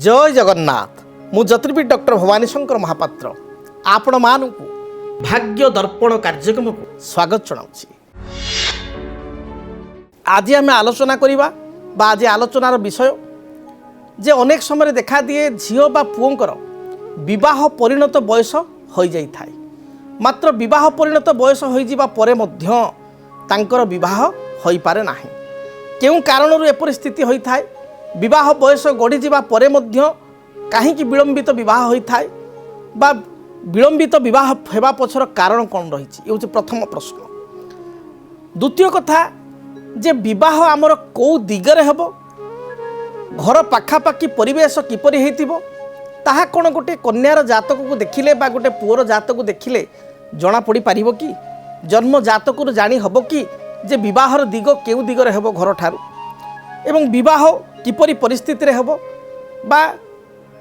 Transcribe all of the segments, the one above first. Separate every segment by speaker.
Speaker 1: जय जगन्नाथ मु ज्योतिर्विद डॉक्टर भवानी शंकर महापात्र आपण मानकु भाग्य दर्पण कार्यक्रम को स्वागत जनाऊँगी। आज आम आलोचना करवा आज आलोचनार विषय जे अनेक समय देखा दिए झील बा पुओंकर विवाह परिणत बयस हो जाई थाए, मात्र विवाह परिणत बयस हो जावा परे मध्य तांकर विवाह होई पारे नाही। केउ कारणरू एपरि स्थिति होई थाए, विवाह बयस गढ़ी जावा परे मध्य काहींकि विलंबित विवाह होई थाए बा विलंबित विवाह हेबा पछर कारण कौन रही ये प्रथम प्रश्न। द्वितीय कथा जे विवाह आमर कौ दिगरे हेबो, घर पाखापाखि परिवेश किपरि हेतिबो ताहा कोन गोटे कन्यार जातक को देखिले बा गोटे पुअर जातक को देखिले जना पड़ी पारिबो कि जन्म जातक रु जानी हबो कि जे विवाहर दिग केउ दिगरे हेबो घर ठारू एवं विवाह किपरि परिस्थिति रे हेबो बा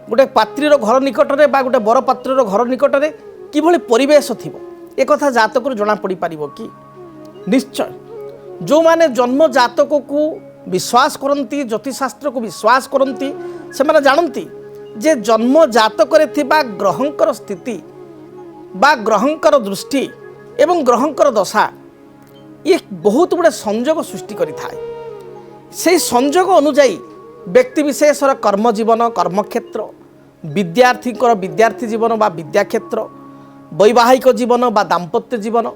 Speaker 1: गोटे पात्रीर घर निकटरे बा गोटे बर पात्रीर घर निकटरे किभଳି परिवेश थिबो ए कथा जातक रु जना पड़ी पारिबो कि निश्चय। जो माने जन्म जातक को विश्वास करती ज्योतिषशास्त्र को विश्वास करती से माने जानती जे जन्म जातक रे थिबा ग्रहंकर स्थिति बा ग्रहंकर दृष्टि एवं ग्रहंकर दशा ये बहुत गुड़े संजोग सृष्टि करि थाए। से संजोग अनुजाई व्यक्ति विशेषर कर्म जीवन कर्मक्षेत्र, विद्यार्थी विद्यार्थी जीवन बा विद्या क्षेत्र, वैवाहिक जीवन बा दाम्पत्य जीवन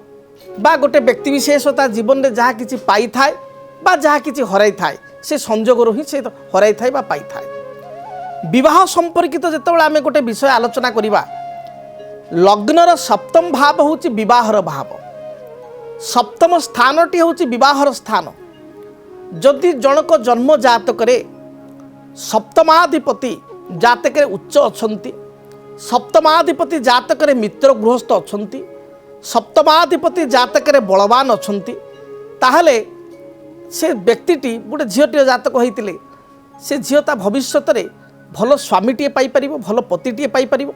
Speaker 1: बा गोटे व्यक्ति विशेषता जीवन में जहाँ किसी पाई थाए बा जहाँ किसी हराई थाए से संजोग ही से हराई थाए बा पाई थाए। विवाह संपर्कित जितेबाला आम गोटे विषय आलोचना करवा, लग्नर सप्तम भाव होची विवाहर भाव, सप्तम स्थानटी होची विवाहर स्थान। जदि जनक जन्म जातकरे सप्तमाधिपति जातकरे उच्च अछंती, सप्तमाधिपति जातकरे मित्र गृहस्थ अछंती, सप्तमाधिपति जातकरे बलवान अछंती, ताहले से व्यक्तिटी गोटे झीलटी जातक होइतिले से झीलता भविष्यत रे भल स्वामीटीए पाई परिबो, भल पतिटीए पाई परिबो,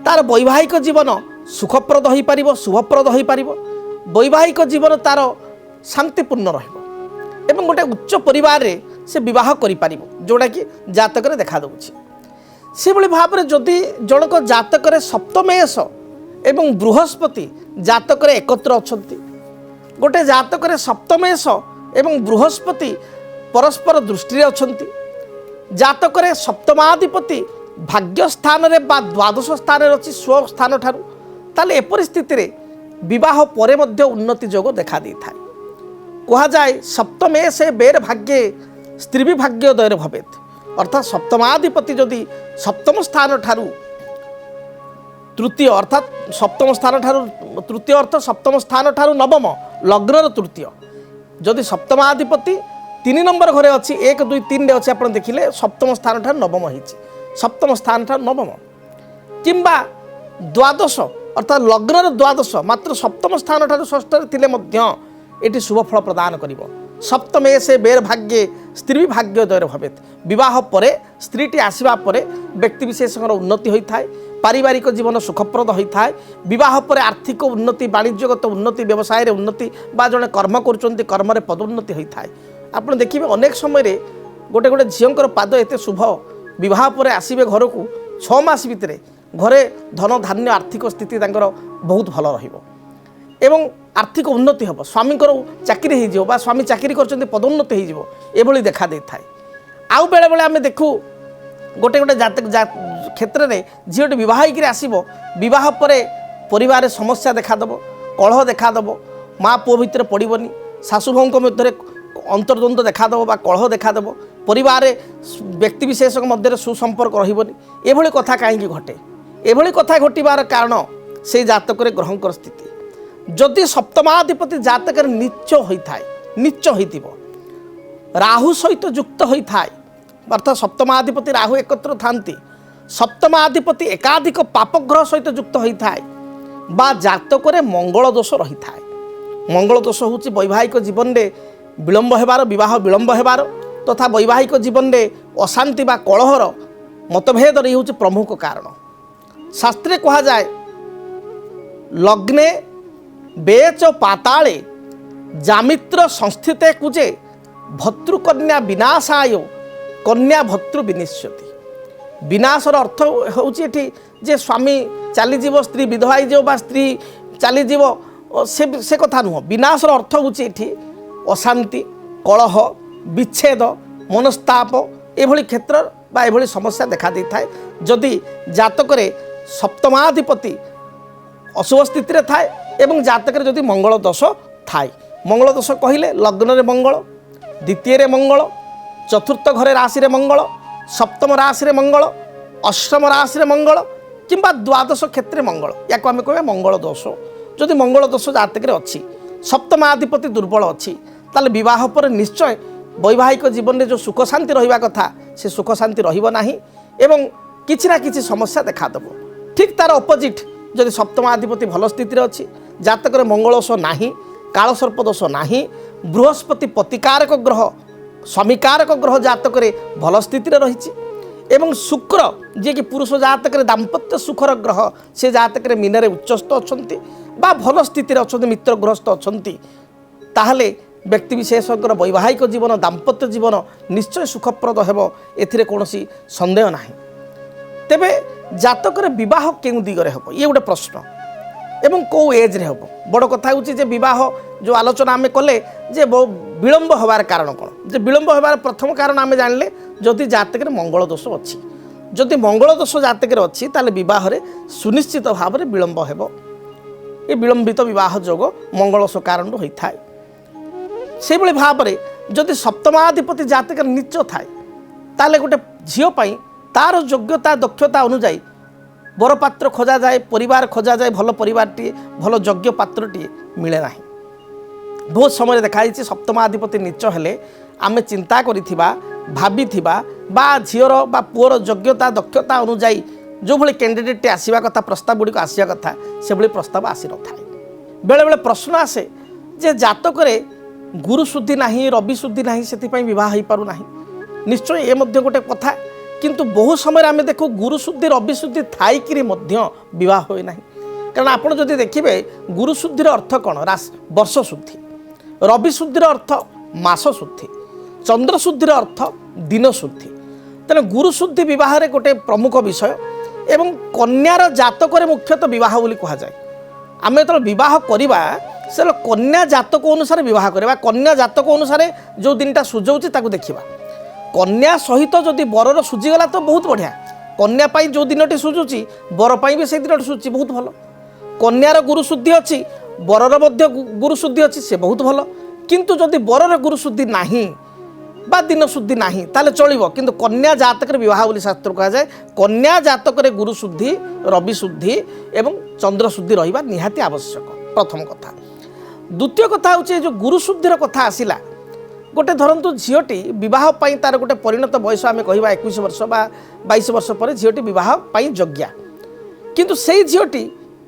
Speaker 1: तार वैवाहिक जीवन सुखप्रद होई परिबो, शुभप्रद होई परिबो, वैवाहिक जीवन तार शांतिपूर्ण रहिबो एवं गोटे उच्च परिवार रे से विवाह करि परिबो जोड़ा कि जातक रे देखा दउछि। से भली भाव रे जदि जनक जातक रे सप्तमेश एवं बृहस्पति जातक रे एकत्र अछंती, गोटे जातक रे सप्तमेश एवं बृहस्पति परस्पर दृष्टि अछंती, जातक रे सप्तमाधिपति भाग्य स्थान रे बा द्वादश स्थान रे अछि स्व स्थान ठारू, ताले ए परिस्थिति रे विवाह परे मध्य उन्नति जोग देखा दै थाए। कहा जाए सप्तमेश बेर भाग्ये स्त्री भी भाग्योदय भवेत, अर्थात सप्तमाधिपति जदि सप्तम स्थान ठारू तृतीय अर्थात सप्तम स्थान ठारू तृतीय अर्थ सप्तम स्थान ठारू नवम लग्नर तृतीय जदि सप्तमाधिपति 3 नंबर घरे अच्छी 1 2 3 अच्छे आप देखिले सप्तम स्थान ठारू नवम होइछि, सप्तम स्थान ठारू नवम किंबा द्वादश अर्थात लग्नर द्वादश मात्र सप्तम स्थान ठारू षष्ठ थिले मध्य एटी शुभ फल प्रदान करिवो। सप्तमे से बेर भाग्ये स्त्री भी भाग्योदय भवेत, विवाह परे स्त्रीटी आसवा परे व्यक्ति विशेषकर उन्नति होता है, पारिवारिक जीवन सुखप्रद होता है, विवाह पर आर्थिक उन्नति वाणिज्यगत उन्नति व्यवसाय रे उन्नति बा जड़े कर्म कर कर्म रे पदोन्नति होता है। आप देखिए अनेक समय गोटे गोटे झीलर पाद एत शुभ विवाह पर आसवे घर को 6 मास भितर घरे धन धान्य आर्थिक स्थिति बहुत भल रहिबो एवं आर्थिक उन्नति हम, स्वामी चाकरी हो स्वामी चाकरी कर पदोन्नति हो देखा दे थाए। आउ बेले बेले आम देखू गोटे गोटे जातक क्षेत्र में झीलटी विवाह होकर आसब, विवाह पर परिवार समस्या देखादेव, कलह देखादेव, माँ पुओ भितर पड़ोनी, शाशु भाऊ मध्य अंतर्द्वंद देखादेव बा कलह देखादेव, परिवार व्यक्ति विशेष मध्य सुसंपर्क रही कथा कहीं घटे। एभली कथा घटार कारण से जातक ग्रहंकर स्थिति जदि सप्तमाधिपति जातक नीच होता है, नीच हो राहु सहित युक्त होता है, अर्थात सप्तमाधिपति राहु एकत्र थांती, सप्तमाधिपति एकाधिक पापग्रह सहित युक्त होता है बा जातक मंगल दोष रही थाए। मंगल दोष हूँ वैवाहिक जीवन में विलंब होबार, विवाह विलंब होबार तथा वैवाहिक जीवन में अशांति बा कलहर मतभेद रही हूँ प्रमुख कारण। शास्त्रे कहा जाए लग्ने बेच पाताले जामित्र संस्थिते कुजे भर्तृकन्या विनाशाय कन्या भर्तृ विनिश्यति। विनाशर अर्थ हूँ जे स्वामी चलीज स्त्री विधवा हो स्त्री चलीज से कथा नुह। विनाशर अर्थ हूँ अशांति कलह विच्छेद मनस्ताप एभली क्षेत्र बा एभली समस्या देखा दी थाए जदि जातक सप्तमाधिपति अशुभ स्थिति रे थाए एवं जातक जदि मंगल दोष थाए। मंगल दोष कहले लग्न रे मंगल, द्वितीय रे मंगल, चतुर्थ घरे राशि रे मंगल, सप्तम राशि रे मंगल, अष्टम राशि रे मंगल किंबा द्वादश क्षेत्र मंगल या आम कह मंगल दोष। जदि मंगल दोष जातक अच्छी सप्तमाधिपति दुर्बल अच्छी ताले विवाह पर निश्चय वैवाहिक जीवन में जो सुख शांति रहिबा कथा से सुख शांति रहिबो नाही एवं किछि ना किछि समस्या देखा देबो। ठीक तार अपोजिट जदि सप्तमाधिपति भल स्थिति अच्छी जातक मंगल दोष नाही, काल सर्प दोष नाही, बृहस्पति प्रतिकारक ग्रह स्वामीकारक ग्रह जातक भल स्थिति रही एवं शुक्र जी कि पुरुष जातक दाम्पत्य सुखर ग्रह से जातक मीन उच्चस्थ अच्छा बा भल स्थिति अच्छा मित्र गृहस्थ अच्छा ताहले व्यक्ति विशेषज्ञ वैवाहिक जीवन दाम्पत्य जीवन निश्चय सुखप्रद हेबो एथिरे कोनोसी संदेह नाही। तेबे जातक विवाह केउ दिगरे हेबो ये गोटे प्रश्न एवं कौ एज रे हेबो। बड़ कथा होची जे विवाह जो आलोचना आमे कले जे विलंब होबार कारण कोन जे विलंब होबार प्रथम कारण आमे जानले जदि जातक मंगल दोष अछि। जदि मंगल दोष जातक अछि ताले विवाह रे सुनिश्चित भाव रे विलंब हेबो। ये विलंबित विवाह जोग मंगल दोष कारण होई थाए। से भली भाव में जदि सप्तमाधिपति जातक नीच थाए ताले गोटे झील तार योग्यता दक्षता अनुजाई बरपात्र खोजा जाए, परिवार खोजा जाए, भल परिवार टी भल योग्य पात्र टी मिले ना। बहुत समय देखाई सप्तमाधिपति नीच हेले आमे चिंता करिथिबा भाबिथिबा बा झीर बा पुअर योग्यता दक्षता अनुजाई जो भली कैंडिडेट आसीबा कथा प्रस्ताव गुड़िक आसिया कथा से भली प्रस्ताव आसी न थाए। बेले बेले प्रश्न आसे जे जातक गुरु शुद्धि नाही, रवि शुद्धि नाही, से विवाह हो पारु नाही। निश्चय ये मध्य गोटे कथा किंतु बहु समय आम देखू गुरु शुद्धि रवि शुद्धि थाइकि विवाह होए नाही। कारण आपड़ जदि देखिए गुरु शुद्धिर अर्थ कौन वर्ष शुद्धि, रवि शुद्धिर अर्थ मास शुद्धि, चंद्र शुद्धिर अर्थ दिन शुद्धि। तेना गुरु शुद्धि विवाह रे गोटे प्रमुख विषय एवं कन्यार जातक मुख्यतः विवाह बोली कह जाए। आम जो विवाह करवा से कन्या जातक अनुसार विवाह करवा, कन्या जातक अनुसार जो दिनटा सुझाऊँच देखा। कन्या सहित जदि बरर सुझीगला तो बहुत बढ़िया, कन्या पाई जो दिनटी सुझुची बर पाई भी से दिन सुझुची बहुत भल। कन्यार गुरु शुद्धि अच्छी बरर मध्य गुरु शुद्धि अच्छी से बहुत भल। किंतु जदि बरर गुरु शुद्धि नहीं बा दिन शुद्धि नहीं ताले चलिबो। किंतु कन्या जातक विवाह बोली शास्त्र कहा जाए। कन्या जातक गुरु शुद्धि रवि शुद्धि एवं चंद्र शुद्धि रहिबा निहाती आवश्यक प्रथम कथा। द्वितीय कथा हूँ जो गुरु शुद्धिर कथा आसला गोटे धरतु झीटी विवाह तार गोटे परिणत बयस आम कह 21 वर्ष बा 22 वर्ष पर झीटी विवाह योग्या। किंतु से झीटी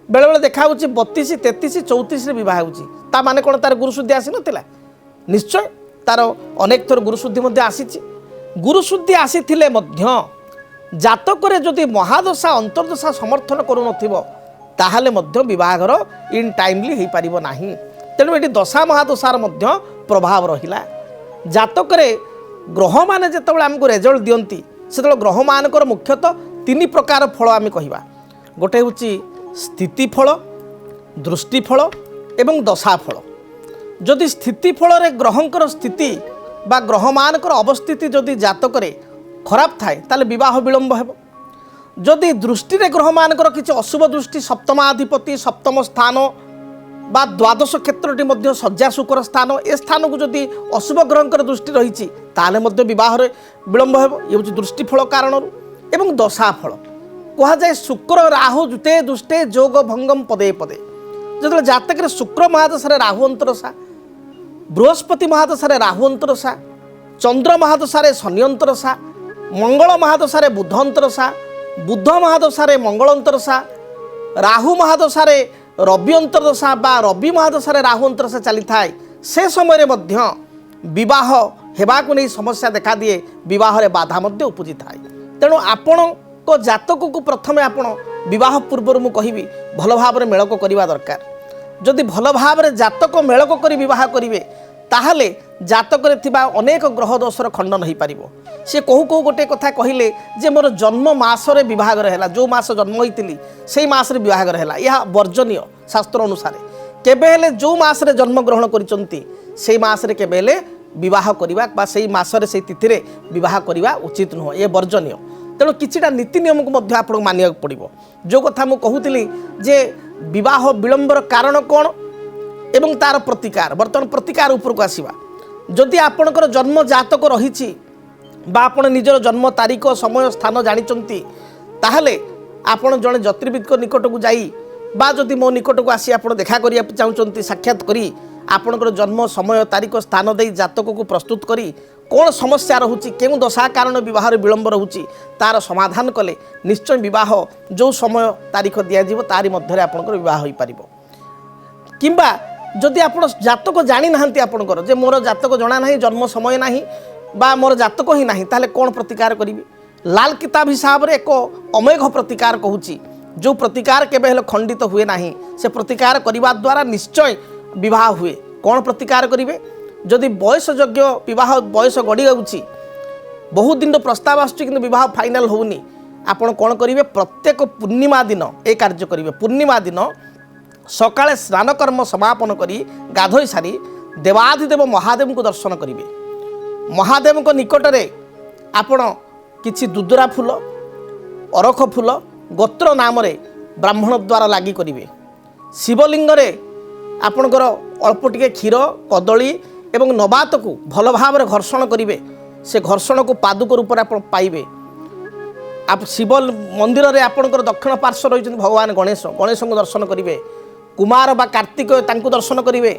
Speaker 1: बेले बेले देखा 32 33 34 विवाह होता माने कौन तार गुरुशुद्धि आसी नाला। निश्चय तार अनेक थर गुरुशुद्धि आसी। गुरुशुद्धि आसी जातक जदि महादशा अंतर्दशा समर्थन करूनथिबो ताहले मध्य विवाहर इन टाइमली हो पारिबो नाही। तेणु ये दशा महादशार मध्य प्रभाव रहिला। जातक ग्रह माने जेतेबेले आमको रेजल्ट दियंती से ग्रह मानकर मुख्यतः 3 प्रकार फल आम कहवा। गोटे हूँ स्थिति फल, दृष्टि फल एवं दशा फल। जदि स्थिति फल रे ग्रहंकर स्थिति बा ग्रह मानकर अवस्थिति जदि जातक खराब थाए ताले विवाह विलंब हेबो। जदि दृष्टि रे ग्रह मानकर किछि अशुभ दृष्टि सप्तमाधिपति सप्तम स्थान बा द्वादश क्षेत्रटी मध्य शଯ୍या शुक्र स्थान ए स्थान को जदि अशुभ ग्रहंकर दृष्टि रही ताले मध्य विवाह विलंब हेबो। ये हूँ दृष्टिफल कारण एवं दशा फल कह जाए। शुक्र राहु जुते दुष्टे जोग भंगम पदे पदे। जो जातक शुक्र महादशा राहु अंतरसा, बृहस्पति महादशा राहु अंतरसा, चंद्र महादशा शनि अंतरसा, मंगल महादशा बुध अंतरसा, बुध महादशा मंगल अंतरसा, राहु महादशा रवि अंतरदशा बा रवि महादशा राहु अंतरदशा चली थाए से समय मध्य विवाह हेबाकु नहीं समस्या देखा दिए, विवाह रे बाधा मध्य उपजी थाए। तेणु आपण को जातक को प्रथमे आपण विवाह पूर्व मु कहिबी भल भाव मेलक करवा दरकार। जदि भल भाव जातक मेलक कर विवाह करेंगे ताहले ଜାତକରେ ଥିବା ଅନେକ ଗ୍ରହ ଦୋଷର ଖଣ୍ଡନ ହୋଇପାରିବ। ସେ କହୁ କହୁ ଗୋଟିଏ କଥା କହିଲେ ଯେ ମୋର ଜନ୍ମ ମାସରେ ବିବାହର ହେଲା, ଯେଉଁ ମାସ ଜନ୍ମ ହୋଇଥିଲି ସେଇ ମାସରେ ବିବାହର ହେଲା। ଏହା ବର୍ଜନୀୟ ଶାସ୍ତ୍ର ଅନୁସାରେ। କେବେ ହେଲେ ଯେଉଁ ମାସରେ ଜନ୍ମଗ୍ରହଣ କରିଛନ୍ତି ସେଇ ମାସରେ କେବେ ହେଲେ ବିବାହ କରିବା ବା ସେଇ ମାସରେ ସେଇ ତିଥିରେ ବିବାହ କରିବା ଉଚିତ ନୁହଁ, ଏ ବର୍ଜନୀୟ। ତେଣୁ କିଛିଟା ନୀତି ନିୟମକୁ ମଧ୍ୟ ଆପଣଙ୍କୁ ମାନିବାକୁ ପଡ଼ିବ। ଯେଉଁ କଥା ମୁଁ କହୁଥିଲି ଯେ ବିବାହ ବିଳମ୍ବର କାରଣ କ'ଣ ଏବଂ ତା'ର ପ୍ରତିକାର। ବର୍ତ୍ତମାନ ପ୍ରତିକାର ଉପରକୁ ଆସିବା। ଯଦି ଆପଣଙ୍କର ଜନ୍ମ ଜାତକ ରହିଛି ବା ଆପଣ ନିଜର ଜନ୍ମ ତାରିଖ ସମୟ ସ୍ଥାନ ଜାଣିଛନ୍ତି, ତାହେଲେ ଆପଣ ଜଣେ ଜ୍ୟୋତିର୍ବିଦଙ୍କ ନିକଟକୁ ଯାଇ ବା ଯଦି ମୋ ନିକଟକୁ ଆସି ଆପଣ ଦେଖା କରିବାକୁ ଚାହୁଁଛନ୍ତି, ସାକ୍ଷାତ କରି ଆପଣଙ୍କର ଜନ୍ମ ସମୟ ତାରିଖ ସ୍ଥାନ ଦେଇ ଜାତକକୁ ପ୍ରସ୍ତୁତ କରି କ'ଣ ସମସ୍ୟା ରହୁଛି, କେଉଁ ଦଶା କାରଣ ବିବାହରେ ବିଳମ୍ବ ରହୁଛି ତା'ର ସମାଧାନ କଲେ ନିଶ୍ଚୟ ବିବାହ ଯେଉଁ ସମୟ ତାରିଖ ଦିଆଯିବ ତାରି ମଧ୍ୟରେ ଆପଣଙ୍କର ବିବାହ ହୋଇପାରିବ। କିମ୍ବା ଯଦି ଆପଣ ଜାତକ ଜାଣିନାହାନ୍ତି ଆପଣଙ୍କର ଯେ ମୋର ଜାତକ ଜଣା ନାହିଁ, ଜନ୍ମ ସମୟ ନାହିଁ ବା ମୋର ଜାତକ ହିଁ ନାହିଁ, ତାହେଲେ କ'ଣ ପ୍ରତିକାର କରିବି? ଲାଲ କିତାବ ହିସାବରେ ଏକ ଅମୋଘ ପ୍ରତିକାର କହୁଛି, ଯେଉଁ ପ୍ରତିକାର କେବେ ହେଲେ ଖଣ୍ଡିତ ହୁଏ ନାହିଁ। ସେ ପ୍ରତିକାର କରିବା ଦ୍ୱାରା ନିଶ୍ଚୟ ବିବାହ ହୁଏ। କ'ଣ ପ୍ରତିକାର କରିବେ? ଯଦି ବୟସଯୋଗ୍ୟ ବିବାହ ବୟସ ଗଡ଼ି ଯାଉଛି, ବହୁତ ଦିନର ପ୍ରସ୍ତାବ ଆସୁଛି କିନ୍ତୁ ବିବାହ ଫାଇନାଲ ହେଉନି, ଆପଣ କ'ଣ କରିବେ? ପ୍ରତ୍ୟେକ ପୂର୍ଣ୍ଣିମା ଦିନ ଏ କାର୍ଯ୍ୟ କରିବେ। ପୂର୍ଣ୍ଣିମା ଦିନ ସକାଳେ ସ୍ନାନକର୍ମ ସମାପନ କରି ଗାଧୋଇ ସାରି ଦେବାଧିଦେବ ମହାଦେବଙ୍କୁ ଦର୍ଶନ କରିବେ। ମହାଦେବଙ୍କ ନିକଟରେ ଆପଣ କିଛି ଦୁଦୁରା ଫୁଲ, ଅରଖ ଫୁଲ, ଗୋତ୍ର ନାମରେ ବ୍ରାହ୍ମଣ ଦ୍ୱାରା ଲାଗି କରିବେ। ଶିବଲିଙ୍ଗରେ ଆପଣଙ୍କର ଅଳ୍ପ ଟିକେ କ୍ଷୀର, କଦଳୀ ଏବଂ ନବାତକୁ ଭଲ ଭାବରେ ଘର୍ଷଣ କରିବେ। ସେ ଘର୍ଷଣକୁ ପାଦୁକ ରୂପରେ ଆପଣ ପାଇବେ। ଶିବ ମନ୍ଦିରରେ ଆପଣଙ୍କର ଦକ୍ଷିଣ ପାର୍ଶ୍ୱ ରହିଛନ୍ତି ଭଗବାନ ଗଣେଶ, ଗଣେଶଙ୍କୁ ଦର୍ଶନ କରିବେ। କୁମାର ବା କାର୍ତ୍ତିକ ତାଙ୍କୁ ଦର୍ଶନ କରିବେ।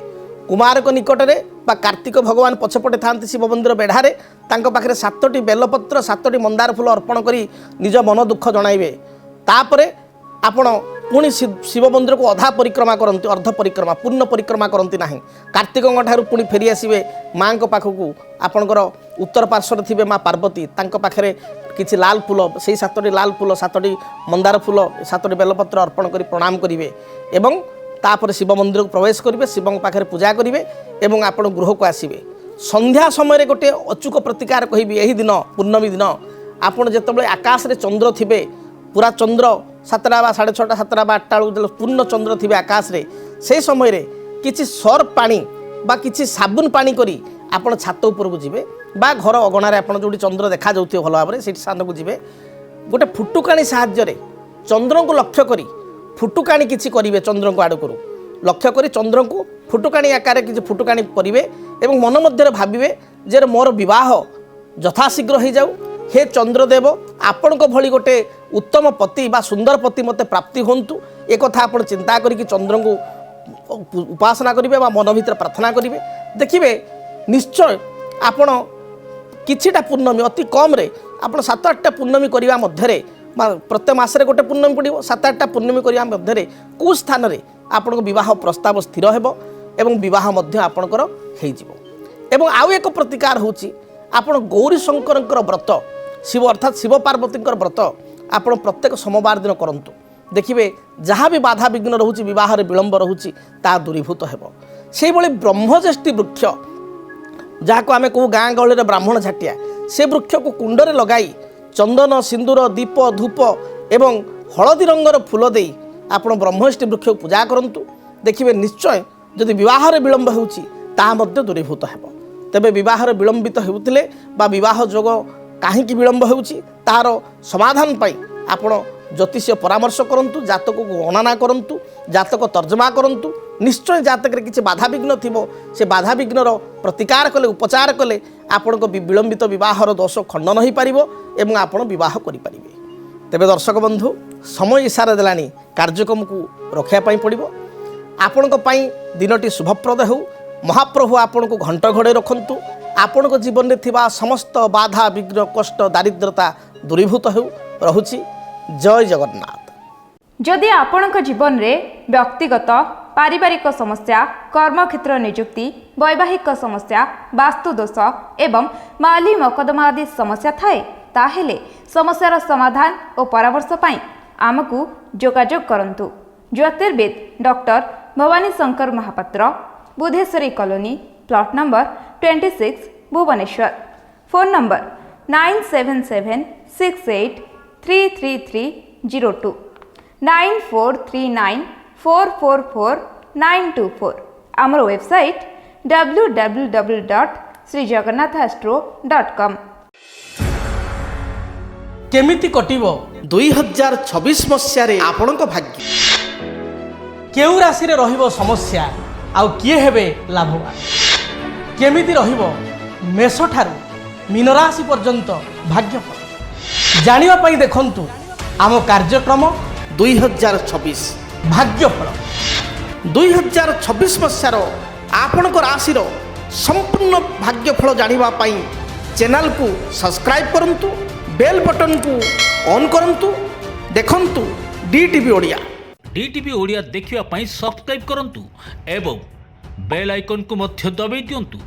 Speaker 1: କୁମାରଙ୍କ ନିକଟରେ ବା କାର୍ତ୍ତିକ ଭଗବାନ ପଛପଟେ ଥାନ୍ତି ଶିବ ମନ୍ଦିର ବେଢ଼ାରେ, ତାଙ୍କ ପାଖରେ 7ଟି ବେଲପତ୍ର 7ଟି ମନ୍ଦାର ଫୁଲ ଅର୍ପଣ କରି ନିଜ ମନ ଦୁଃଖ ଜଣାଇବେ। ତାପରେ ଆପଣ ପୁଣି ଶିବ ମନ୍ଦିରକୁ ଅଧା ପରିକ୍ରମା କରନ୍ତି, ଅର୍ଦ୍ଧ ପରିକ୍ରମା, ପୂର୍ଣ୍ଣ ପରିକ୍ରମା କରନ୍ତି ନାହିଁ। କାର୍ତ୍ତିକଙ୍କ ଠାରୁ ପୁଣି ଫେରି ଆସିବେ ମାଆଙ୍କ ପାଖକୁ। ଆପଣଙ୍କର ଉତ୍ତର ପାର୍ଶ୍ୱରେ ଥିବେ ମା ପାର୍ବତୀ, ତାଙ୍କ ପାଖରେ କିଛି ଲାଲ ଫୁଲ, ସେଇ 7ଟି ଲାଲ ଫୁଲ 7ଟି ମନ୍ଦାର ଫୁଲ 7ଟି ବେଲପତ୍ର ଅର୍ପଣ କରି ପ୍ରଣାମ କରିବେ ଏବଂ ତାପରେ ଶିବ ମନ୍ଦିରକୁ ପ୍ରବେଶ କରିବେ, ଶିବଙ୍କ ପାଖରେ ପୂଜା କରିବେ ଏବଂ ଆପଣ ଗୃହକୁ ଆସିବେ। ସନ୍ଧ୍ୟା ସମୟରେ ଗୋଟିଏ ଅଚୁକ ପ୍ରତିକାର କହିବି। ଏହି ଦିନ ପୂର୍ଣ୍ଣମୀ ଦିନ ଆପଣ ଯେତେବେଳେ ଆକାଶରେ ଚନ୍ଦ୍ର ଥିବେ, ପୁରା ଚନ୍ଦ୍ର 7ଟା ବା 6:30 7ଟା ବା 8ଟା ବେଳକୁ ପୂର୍ଣ୍ଣ ଚନ୍ଦ୍ର ଥିବେ ଆକାଶରେ, ସେହି ସମୟରେ କିଛି ସର୍ଫ ପାଣି ବା କିଛି ସାବୁନ ପାଣି କରି ଆପଣ ଛାତ ଉପରକୁ ଯିବେ ବା ଘର ଅଗଣାରେ ଆପଣ ଯେଉଁଠି ଚନ୍ଦ୍ର ଦେଖାଯାଉଥିବ ଭଲ ଭାବରେ ସେଇଠି ସ୍ଥାନକୁ ଯିବେ। ଗୋଟେ ଫୁଟୁକାଣି ସାହାଯ୍ୟରେ ଚନ୍ଦ୍ରଙ୍କୁ ଲକ୍ଷ୍ୟ କରି ଫୁଟୁକାଣି କିଛି କରିବେ। ଚନ୍ଦ୍ରଙ୍କୁ ଆଡ଼କୁ ଲକ୍ଷ୍ୟ କରି ଚନ୍ଦ୍ରଙ୍କୁ ଫୁଟୁକାଣି ଆକାରରେ କିଛି ଫୁଟୁକାଣି କରିବେ ଏବଂ ମନ ମଧ୍ୟରେ ଭାବିବେ ଯେ ମୋର ବିବାହ ଯଥାଶୀଘ୍ର ହୋଇଯାଉ। ହେ ଚନ୍ଦ୍ରଦେବ, ଆପଣଙ୍କ ଭଳି ଗୋଟେ ଉତ୍ତମ ପତି ବା ସୁନ୍ଦର ପତି ମୋତେ ପ୍ରାପ୍ତି ହୁଅନ୍ତୁ, ଏକଥା ଆପଣ ଚିନ୍ତା କରିକି ଚନ୍ଦ୍ରଙ୍କୁ ଉପାସନା କରିବେ ବା ମନ ଭିତରେ ପ୍ରାର୍ଥନା କରିବେ। ଦେଖିବେ ନିଶ୍ଚୟ ଆପଣ କିଛିଟା ପୂର୍ଣ୍ଣମୀ ଅତି କମ୍ରେ ଆପଣ 7-8ଟା ପୂର୍ଣ୍ଣମୀ କରିବା ମଧ୍ୟରେ, ପ୍ରତ୍ୟେକ ମାସରେ ଗୋଟେ ପୂର୍ଣ୍ଣମୀ ପଡ଼ିବ, 7-8ଟା ପୂର୍ଣ୍ଣମୀ କରିବା ମଧ୍ୟରେ କେଉଁ ସ୍ଥାନରେ ଆପଣଙ୍କ ବିବାହ ପ୍ରସ୍ତାବ ସ୍ଥିର ହେବ ଏବଂ ବିବାହ ମଧ୍ୟ ଆପଣଙ୍କର ହୋଇଯିବ। ଏବଂ ଆଉ ଏକ ପ୍ରତିକାର ହେଉଛି ଆପଣ ଗୌରୀ ଶଙ୍କରଙ୍କର ବ୍ରତ, ଶିବ ଅର୍ଥାତ୍ ଶିବ ପାର୍ବତୀଙ୍କର ବ୍ରତ ଆପଣ ପ୍ରତ୍ୟେକ ସୋମବାର ଦିନ କରନ୍ତୁ। ଦେଖିବେ ଯାହା ବି ବାଧାବିଘ୍ନ ରହୁଛି, ବିବାହରେ ବିଳମ୍ବ ରହୁଛି, ତାହା ଦୂରୀଭୂତ ହେବ। ସେହିଭଳି ବ୍ରହ୍ମଜ୍ୟେଷ୍ଠି ବୃକ୍ଷ, ଯାହାକୁ ଆମେ କହୁ ଗାଁ ଗହଳିରେ ବ୍ରାହ୍ମଣ ଝାଟିଆ, ସେ ବୃକ୍ଷକୁ କୁଣ୍ଡରେ ଲଗାଇ ଚନ୍ଦନ, ସିନ୍ଦୁର, ଦୀପ, ଧୂପ ଏବଂ ହଳଦୀ ରଙ୍ଗର ଫୁଲ ଦେଇ ଆପଣ ବ୍ରହ୍ମଜ୍ୟେଷ୍ଠି ବୃକ୍ଷକୁ ପୂଜା କରନ୍ତୁ। ଦେଖିବେ ନିଶ୍ଚୟ ଯଦି ବିବାହରେ ବିଳମ୍ବ ହେଉଛି ତାହା ମଧ୍ୟ ଦୂରୀଭୂତ ହେବ। ତେବେ ବିବାହରେ ବିଳମ୍ବିତ ହେଉଥିଲେ ବା ବିବାହ ଯୋଗ କାହିଁକି ବିଳମ୍ବ ହେଉଛି ତାହାର ସମାଧାନ ପାଇଁ ଆପଣ ଜ୍ୟୋତିଷ ପରାମର୍ଶ କରନ୍ତୁ, ଜାତକକୁ ଗଣନା କରନ୍ତୁ, ଜାତକ ତର୍ଜମା କରନ୍ତୁ। ନିଶ୍ଚୟ ଜାତକରେ କିଛି ବାଧାବିଘ୍ନ ଥିବ, ସେ ବାଧାବିଘ୍ନର ପ୍ରତିକାର କଲେ, ଉପଚାର କଲେ ଆପଣଙ୍କ ବିଳମ୍ବିତ ବିବାହର ଦୋଷ ଖଣ୍ଡନ ହୋଇପାରିବ ଏବଂ ଆପଣ ବିବାହ କରିପାରିବେ। ତେବେ ଦର୍ଶକ ବନ୍ଧୁ, ସମୟ ଇସାରା ଦେଲାଣି, କାର୍ଯ୍ୟକ୍ରମକୁ ରଖିବା ପାଇଁ ପଡ଼ିବ। ଆପଣଙ୍କ ପାଇଁ ଦିନଟି ଶୁଭପ୍ରଦ ହେଉ। ମହାପ୍ରଭୁ ଆପଣଙ୍କୁ ଘଣ୍ଟ ଘୋଡ଼େଇ ରଖନ୍ତୁ। ଆପଣଙ୍କ ଜୀବନରେ ଥିବା ସମସ୍ତ ବାଧା ବିଘ୍ନ, କଷ୍ଟ, ଦାରିଦ୍ରତା ଦୂରୀଭୂତ ହେଉ। ରହୁଛି। ଜୟ ଜଗନ୍ନାଥ।
Speaker 2: ଯଦି ଆପଣଙ୍କ ଜୀବନରେ ବ୍ୟକ୍ତିଗତ ପାରିବାରିକ ସମସ୍ୟା, କର୍ମକ୍ଷେତ୍ର ନିଯୁକ୍ତି, ବୈବାହିକ ସମସ୍ୟା, ବାସ୍ତୁଦୋଷ ଏବଂ ମାଲି ମକଦ୍ଦମା ଆଦି ସମସ୍ୟା ଥାଏ, ତାହେଲେ ସମସ୍ୟାର ସମାଧାନ ଓ ପରାମର୍ଶ ପାଇଁ ଆମକୁ ଯୋଗାଯୋଗ କରନ୍ତୁ। ଜ୍ୟୋତିର୍ବିଦ doctor Bhabani Shankar Mahapatra, Budheswari colony, plot number 26 Bhubaneswar. Phone number 9776833302 9439444924। आमर वेबसाइट www.srijagannathastro.com।
Speaker 1: केमिति कटिब 2026 मसीह आपणक भाग्य केउ राशि रे रहिबो समस्या आउ किए हेबे लाभवान केमिति रहिबो मेष ठारू मीन राशि पर्यंत भाग्यफल जानिबा पई देखंतु आम कार्यक्रम 2026 भाग्यफल 2026 मसीह आपणक राशि रो संपूर्ण भाग्यफल जानिबा पई चैनल को सब्सक्राइब करंतु बेल बटन को ऑन करंतु देखंतु डीटीवी ओडिया।
Speaker 3: डीटीवी ओडिया देखिवा पई सब्सक्राइब करंतु एवं बेल आइकन को मध्य दबाई दियंतु।